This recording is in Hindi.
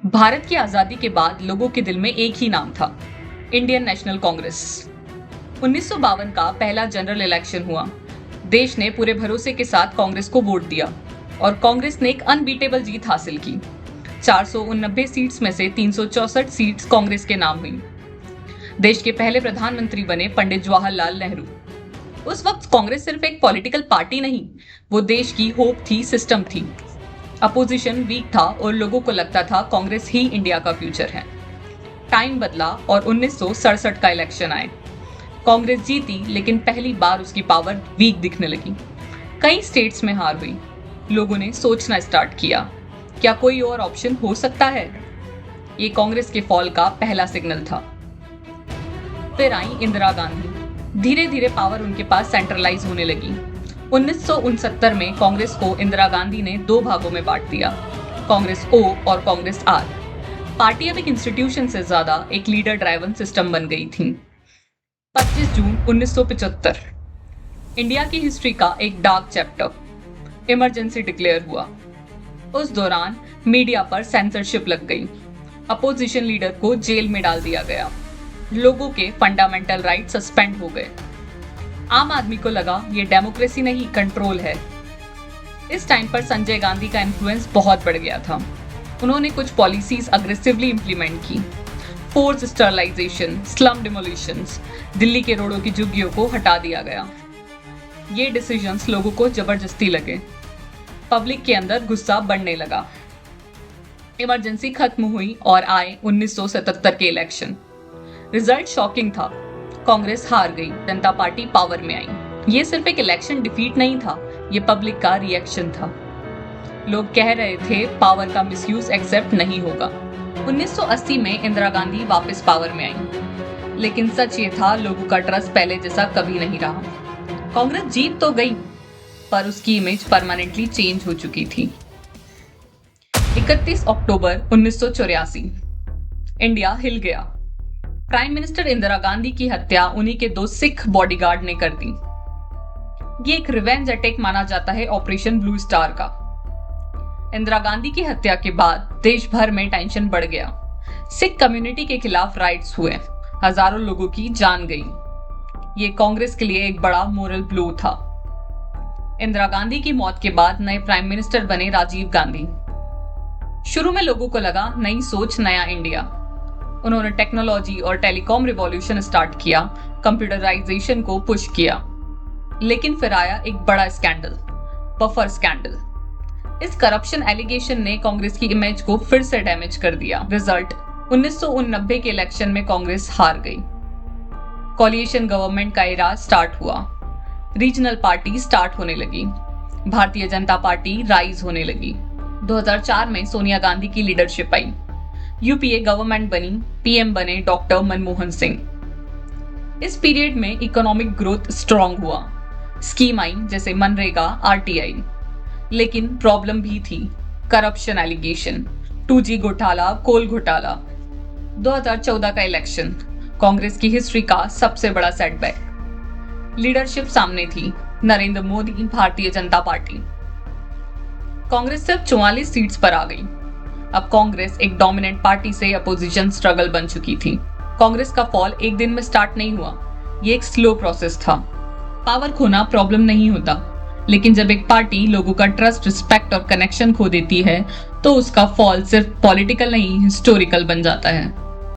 भारत की आजादी के बाद लोगों के दिल में एक ही नाम था, इंडियन नेशनल कांग्रेस। 1952 का पहला जनरल इलेक्शन हुआ। देश ने पूरे भरोसे के साथ कांग्रेस को वोट दिया और कांग्रेस ने एक अनबीटेबल जीत हासिल की। 489 सीट्स में से 364 सीट्स कांग्रेस के नाम हुई। देश के पहले प्रधानमंत्री बने पंडित जवाहरलाल नेहरू। उस वक्त कांग्रेस सिर्फ एक पॉलिटिकल पार्टी नहीं, वो देश की होप थी, सिस्टम थी। अपोजिशन वीक था और लोगों को लगता था कांग्रेस ही इंडिया का फ्यूचर है। टाइम बदला और 1967 का इलेक्शन आए। कांग्रेस जीती, लेकिन पहली बार उसकी पावर वीक दिखने लगी। कई स्टेट्स में हार हुई। लोगों ने सोचना स्टार्ट किया, क्या कोई और ऑप्शन हो सकता है? ये कांग्रेस के फॉल का पहला सिग्नल था। फिर आई इंदिरा गांधी। धीरे धीरे पावर उनके पास सेंट्रलाइज होने लगी। 1969 में कांग्रेस को इंदिरा गांधी ने दो भागों में बांट दिया, कांग्रेस ओ और कांग्रेस आर। पार्टी अब एक इंस्टीट्यूशन से ज्यादा एक लीडर ड्राइवन सिस्टम बन गई थी। 25 जून 1975 इंडिया की हिस्ट्री का एक डार्क चैप्टर, इमरजेंसी डिक्लेयर हुआ। उस दौरान मीडिया पर सेंसरशिप लग गई। अपोजिशन लीडर को जेल में डाल दिया गया। लोगों के फंडामेंटल राइट सस्पेंड हो गए। आम आदमी को लगा ये डेमोक्रेसी नहीं, कंट्रोल है। इस टाइम पर संजय गांधी का इन्फ्लुएंस बहुत बढ़ गया था। उन्होंने कुछ पॉलिसीज अग्रेसिवली इंप्लीमेंट की। फोर्स स्टरलाइजेशन, स्लम डिमोलिशंस, दिल्ली के रोडों की झुग्गियों को हटा दिया गया। ये डिसीजंस लोगों को जबरदस्ती लगे। पब्लिक के अंदर गुस्सा बढ़ने लगा। इमरजेंसी खत्म हुई और आए 1977 के इलेक्शन। रिजल्ट शॉकिंग था। कांग्रेस हार गई, जनता पार्टी पावर में आई। ये सिर्फ एक इलेक्शन डिफीट नहीं था, ये पब्लिक का रिएक्शन था। लोग कह रहे थे पावर का मिसयूज एक्सेप्ट नहीं होगा। 1980 में इंदिरा गांधी वापस पावर में आई, लेकिन सच ये था, लोगों का ट्रस्ट पहले जैसा कभी नहीं रहा। कांग्रेस जीत तो गई, पर उसकी इमेज परमानेंटली चेंज हो चुकी थी। 31 अक्टूबर 1984 इंडिया हिल गया। प्राइम मिनिस्टर इंदिरा गांधी की हत्या उन्हीं के दो सिख बॉडीगार्ड ने कर दी। ये एक रिवेंज अटैक माना जाता है ऑपरेशन ब्लू स्टार का। इंदिरा गांधी की हत्या के बाद देश भर में टेंशन बढ़ गया। सिख कम्युनिटी के खिलाफ राइट्स हुए, हजारों लोगों की जान गई। ये कांग्रेस के लिए एक बड़ा मोरल ब्लो था। इंदिरा गांधी की मौत के बाद नए प्राइम मिनिस्टर बने राजीव गांधी। शुरू में लोगों को लगा नई सोच, नया इंडिया। उन्होंने टेक्नोलॉजी और टेलीकॉम रिवॉल्यूशन स्टार्ट किया, कंप्यूटराइजेशन को पुश किया। लेकिन फिर आया एक बड़ा स्कैंडल, बफर स्कैंडल। इस करप्शन एलिगेशन ने कांग्रेस की इमेज को फिर से डैमेज कर दिया। रिजल्ट 1989 के इलेक्शन में कांग्रेस हार गई। कोलिएशन गवर्नमेंट का एरा स्टार्ट हुआ। रीजनल पार्टी स्टार्ट होने लगी। भारतीय जनता पार्टी राइज होने लगी। 2004 में सोनिया गांधी की लीडरशिप आई। यूपीए गवर्नमेंट बनी, पीएम बने डॉक्टर मनमोहन सिंह। इस पीरियड में इकोनॉमिक ग्रोथ स्ट्रांग हुआ। स्कीम आई जैसे मनरेगा, आरटीआई। लेकिन प्रॉब्लम भी थी, करप्शन एलिगेशन, 2G घोटाला, कोल घोटाला। 2014 का इलेक्शन कांग्रेस की हिस्ट्री का सबसे बड़ा सेटबैक। लीडरशिप सामने थी, नरेंद्र मोदी, भारतीय जनता पार्टी। कांग्रेस सिर्फ 44 सीट्स पर आ गई। अब कांग्रेस एक डोमिनेंट पार्टी से अपोजिशन स्ट्रगल बन चुकी थी। कांग्रेस का फॉल एक दिन में स्टार्ट नहीं हुआ, ये एक स्लो प्रोसेस था। पावर खोना प्रॉब्लम नहीं होता, लेकिन जब एक पार्टी लोगों का ट्रस्ट, रिस्पेक्ट और कनेक्शन खो देती है, तो उसका फॉल सिर्फ पॉलिटिकल नहीं, हिस्टोरिकल बन जाता है।